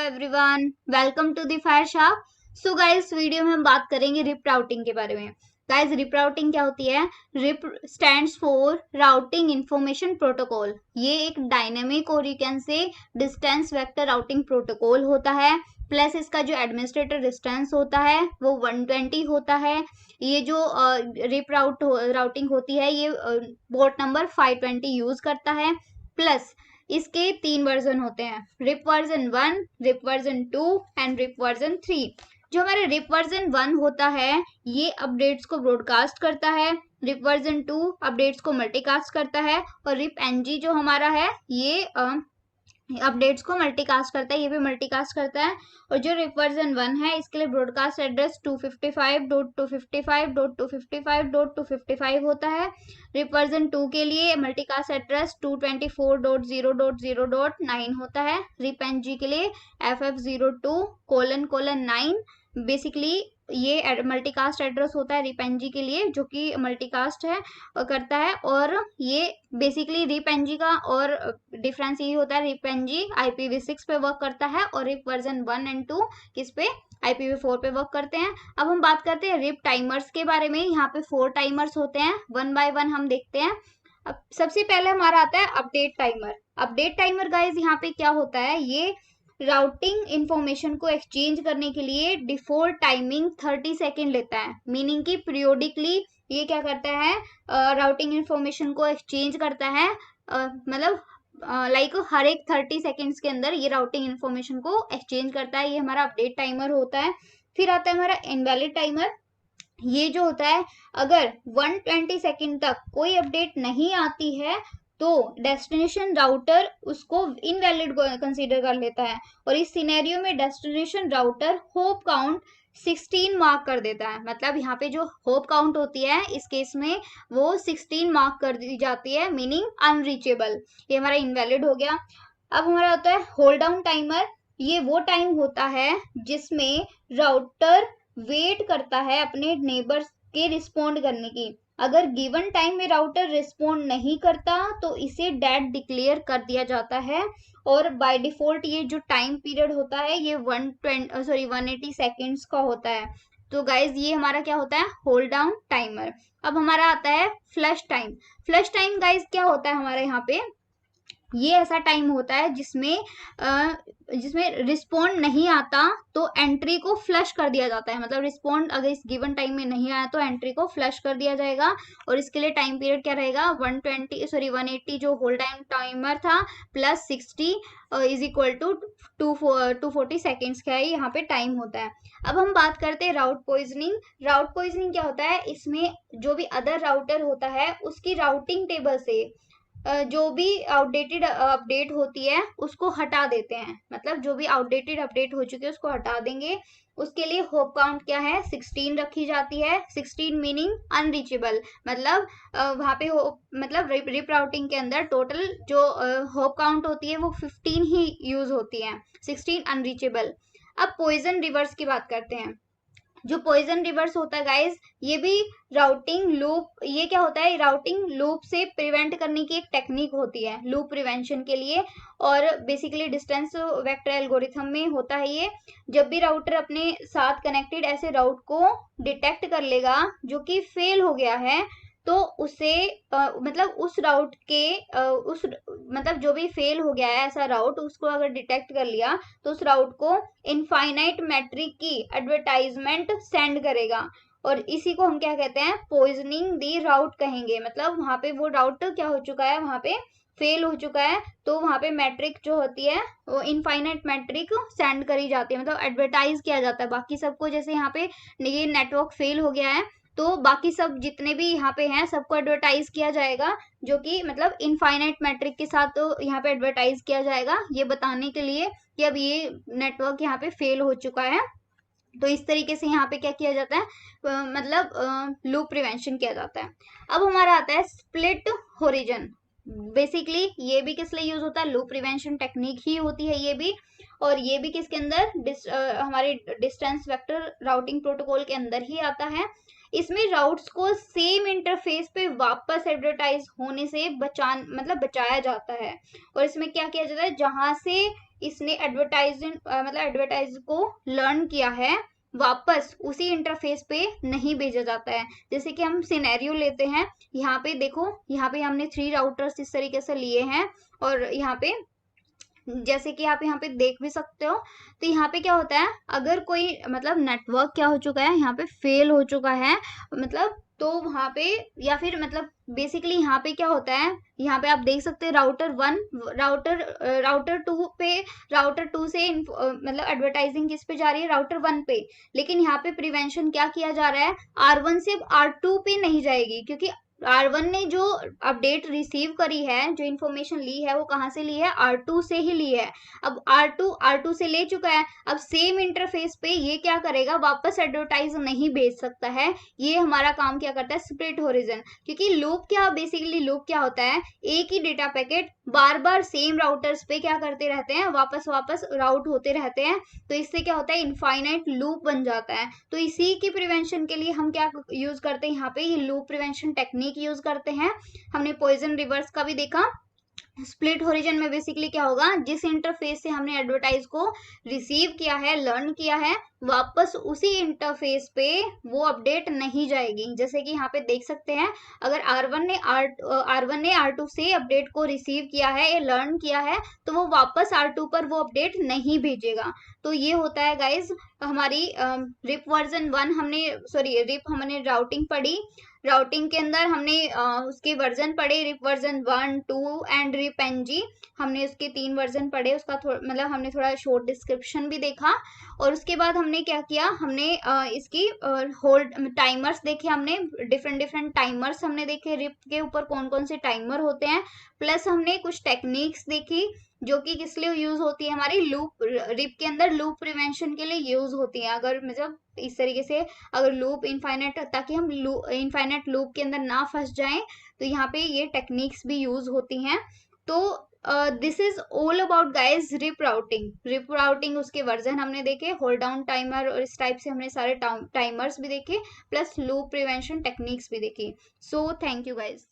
Everyone, welcome to the fire shop. So guys, video में हम बात करेंगे रिप राउटिंग के बारे में। गाइस, रिप राउटिंग क्या होती है? RIP stands for routing information protocol. ये एक डायनेमिक और you can say distance vector routing protocol होता है। प्लस इसका जो एडमिनिस्ट्रेटर डिस्टेंस होता है वो 120 होता है। ये जो रिप राउटिंग होती है ये पोर्ट नंबर 520 यूज करता है। प्लस इसके 3 वर्जन होते हैं, RIP version 1, RIP version 2 and RIP version 3। जो हमारे रिप वर्जन 1 होता है ये अपडेट्स को ब्रॉडकास्ट करता है, रिप वर्जन 2 अपडेट्स को मल्टीकास्ट करता है, और रिप एनजी जो हमारा है ये अपडेट्स को मल्टीकास्ट करता है, ये भी मल्टीकास्ट करता है। और जो रिप वर्जन 1 है इसके लिए ब्रॉडकास्ट एड्रेस 255.255.255.255 होता है। रिप वर्जन 2 के लिए मल्टीकास्ट एड्रेस 224.0.0.9 होता है। रिप एनजी के लिए FF02:9। बेसिकली ये मल्टीकास्ट एड्रेस होता है रिप एनजी के लिए, जो कि मल्टीकास्ट है करता है। और ये बेसिकली रिप एनजी का और डिफरेंस ये होता है, रिप एनजी IPv6 पे वर्क करता है और रिप वर्जन 1 एंड 2 किस पे, IPv4 पे वर्क करते हैं। अब हम बात करते हैं रिप टाइमर्स के बारे में। यहाँ पे 4 टाइमर्स होते हैं, 1 बाय 1 हम देखते हैं। अब सबसे पहले हमारा आता है update timer. Update timer guys यहाँ पे क्या होता है, ये राउटिंग इंफॉर्मेशन को एक्सचेंज करने के लिए डिफॉल्ट टाइमिंग 30 सेकेंड लेता है। मीनिंग कि पीरियोडिकली ये क्या करता है, राउटिंग इंफॉर्मेशन को एक्सचेंज करता है। मतलब लाइक हर एक 30 सेकेंड्स के अंदर ये राउटिंग इंफॉर्मेशन को एक्सचेंज करता है। ये हमारा अपडेट टाइमर होता है। फिर आता है हमारा इनवैलिड टाइमर। ये जो होता है, अगर 120 सेकेंड तक कोई अपडेट नहीं आती है तो डेस्टिनेशन राउटर उसको इनवैलिड कंसीडर कर लेता है, और इस सिनेरियो में destination router hope count 16 mark कर देता है। मतलब यहाँ पे जो होप काउंट होती है इस केस में वो 16 मार्क कर दी जाती है, मीनिंग अनरीचेबल। ये हमारा इनवैलिड हो गया। अब हमारा होता है होल्ड डाउन टाइमर। ये वो टाइम होता है जिसमें राउटर वेट करता है अपने नेबर्स के रिस्पॉन्ड करने की। अगर गिवन टाइम में राउटर रिस्पॉन्ड नहीं करता तो इसे डेड डिक्लेयर कर दिया जाता है। और बाय डिफॉल्ट ये जो टाइम पीरियड होता है ये 180 सेकेंड्स का होता है। तो गाइज ये हमारा क्या होता है, होल्ड डाउन टाइमर। अब हमारा आता है flush time. Flush time guys क्या होता है हमारे यहाँ पे, ये ऐसा टाइम होता है जिसमें रिस्पॉन्ड नहीं आता तो एंट्री को फ्लश कर दिया जाता है। मतलब रिस्पॉन्ड अगर इस गिवन टाइम में नहीं आया तो एंट्री को फ्लश कर दिया जाएगा। और इसके लिए टाइम पीरियड क्या रहेगा, 180 जो होल्ड टाइम टाइमर था plus 60 is equal to 240 seconds का ही यहाँ पे टाइम होता है। अब हम बात करते हैं राउट पॉइजनिंग। राउट पॉइजनिंग क्या होता है, इसमें जो भी अदर राउटर होता है उसकी राउटिंग टेबल से जो भी आउटडेटेड अपडेट होती है उसको हटा देते हैं। मतलब जो भी आउटडेटेड अपडेट हो चुकी है उसको हटा देंगे। उसके लिए होप काउंट क्या है, 16 रखी जाती है। 16 मीनिंग अनरीचेबल। मतलब वहां पे मतलब रिप राउटिंग के अंदर टोटल जो होप काउंट होती है वो 15 ही यूज होती है, 16 अनरीचेबल। अब पॉइजन रिवर्स की बात करते हैं। जो पॉइजन रिवर्स होता है गाइज, ये भी राउटिंग लूप, ये क्या होता है, राउटिंग लूप से प्रिवेंट करने की एक टेक्निक होती है लूप प्रिवेंशन के लिए। और बेसिकली डिस्टेंस वेक्टर एल्गोरिथम में होता है ये। जब भी राउटर अपने साथ कनेक्टेड ऐसे राउट को डिटेक्ट कर लेगा जो कि फेल हो गया है, तो उसे मतलब उस राउट के उस मतलब जो भी फेल हो गया है ऐसा राउट, उसको अगर डिटेक्ट कर लिया तो उस राउट को इनफाइनाइट मैट्रिक की एडवर्टाइजमेंट सेंड करेगा। और इसी को हम क्या कहते हैं, पॉइजनिंग दी राउट कहेंगे। मतलब वहां पे वो राउट क्या हो चुका है, वहां पे फेल हो चुका है, तो वहां पे मैट्रिक जो होती है वो इनफाइनाइट मैट्रिक सेंड करी जाती है, मतलब एडवर्टाइज किया जाता है बाकी सबको। जैसे यहाँ पे ये नेटवर्क फेल हो गया है तो बाकी सब जितने भी यहाँ पे हैं सबको एडवर्टाइज किया जाएगा, जो कि मतलब इनफाइनाइट मैट्रिक के साथ तो यहाँ पे एडवर्टाइज किया जाएगा, ये बताने के लिए कि अब ये नेटवर्क यहाँ पे फेल हो चुका है। तो इस तरीके से यहाँ पे क्या किया जाता है, मतलब लूप प्रिवेंशन किया जाता है। अब हमारा आता है स्प्लिट होरिजन। बेसिकली ये भी किस लिए यूज होता है, लूप प्रिवेंशन टेक्निक ही होती है ये भी। और ये भी किसके अंदर, हमारे डिस्टेंस वेक्टर राउटिंग प्रोटोकॉल के अंदर ही आता है। इसमें राउट्स को सेम इंटरफेस पे वापस एडवर्टाइज होने से बचाया जाता है। और इसमें क्या किया जाता है, जहां से इसने एडवर्टाइज को लर्न किया है वापस उसी इंटरफेस पे नहीं भेजा जाता है। जैसे कि हम सिनेरियो लेते हैं, यहाँ पे देखो, यहाँ पे हमने 3 राउटर्स इस तरीके से लिए हैं, और यहाँ पे जैसे कि आप यहाँ पे देख भी सकते हो, तो यहाँ पे क्या होता है, अगर कोई नेटवर्क क्या हो चुका है, यहाँ पे फेल हो चुका है, तो वहां पे, या फिर बेसिकली यहाँ पे क्या होता है, यहाँ पे आप देख सकते हैं राउटर टू से एडवर्टाइजिंग किस पे जा रही है, राउटर 1 पे। लेकिन यहाँ पे प्रिवेंशन क्या किया जा रहा है, R1 से R2 पे नहीं जाएगी, क्योंकि R1 ने जो अपडेट रिसीव करी है, जो इन्फॉर्मेशन ली है, वो कहाँ से ली है, R2 से ही ली है। अब R2 से ले चुका है, अब सेम इंटरफेस पे ये क्या करेगा, वापस एडवर्टाइज नहीं भेज सकता है। ये हमारा काम क्या करता है, स्प्लिट होरिजन। क्योंकि बेसिकली लूप क्या होता है, एक ही डेटा पैकेट बार बार सेम राउटर्स पे क्या करते रहते हैं, वापस वापस राउट होते रहते हैं। तो इससे क्या होता है, इनफाइनाइट लूप बन जाता है। तो इसी की प्रिवेंशन के लिए हम क्या यूज करते हैं, यहाँ पे ये लूप प्रिवेंशन टेक्निक यूज करते हैं। हमने पॉइजन रिवर्स का भी देखा। स्प्लिट होरिजन में बेसिकली क्या होगा, जिस इंटरफेस से हमने एडवर्टाइज को रिसीव किया है, लर्न किया है, वापस उसी इंटरफेस पे वो अपडेट नहीं जाएगी। जैसे कि यहाँ पे देख सकते हैं, अगर R1 ने R2 से अपडेट को रिसीव किया है या लर्न किया है, तो वो वापस R2 पर वो अपडेट नहीं भेजेगा। तो ये होता है गाइज हमारी रिप वर्जन 1 हमने राउटिंग पढ़ी। राउटिंग के अंदर हमने उसके वर्जन पढ़े, RIP version 1, 2 and RIP NG. हमने उसके 3 वर्जन पढ़े, उसका हमने थोड़ा शॉर्ट डिस्क्रिप्शन भी देखा। और उसके बाद हमने क्या किया, हमने इसकी होल्ड टाइमर्स देखे, हमने डिफरेंट टाइमर्स हमने देखे, रिप के ऊपर कौन कौन से टाइमर होते हैं। प्लस हमने कुछ टेक्निक्स देखी जो कि किस लिए यूज होती है, हमारी रिप के अंदर लूप प्रिवेंशन के लिए यूज होती है। अगर इस तरीके से, अगर लूप इनफाइनाइट, ताकि हम इनफाइनाइट लूप के अंदर ना फंस जाएं, तो यहाँ पे ये टेक्निक्स भी यूज होती हैं। तो this is all about guys RIP routing उसके वर्जन हमने देखे, होल्ड डाउन टाइमर और इस टाइप से हमने सारे टाइमर्स भी देखे, प्लस लूप प्रिवेंशन टेक्निक्स भी देखी। So thank you guys.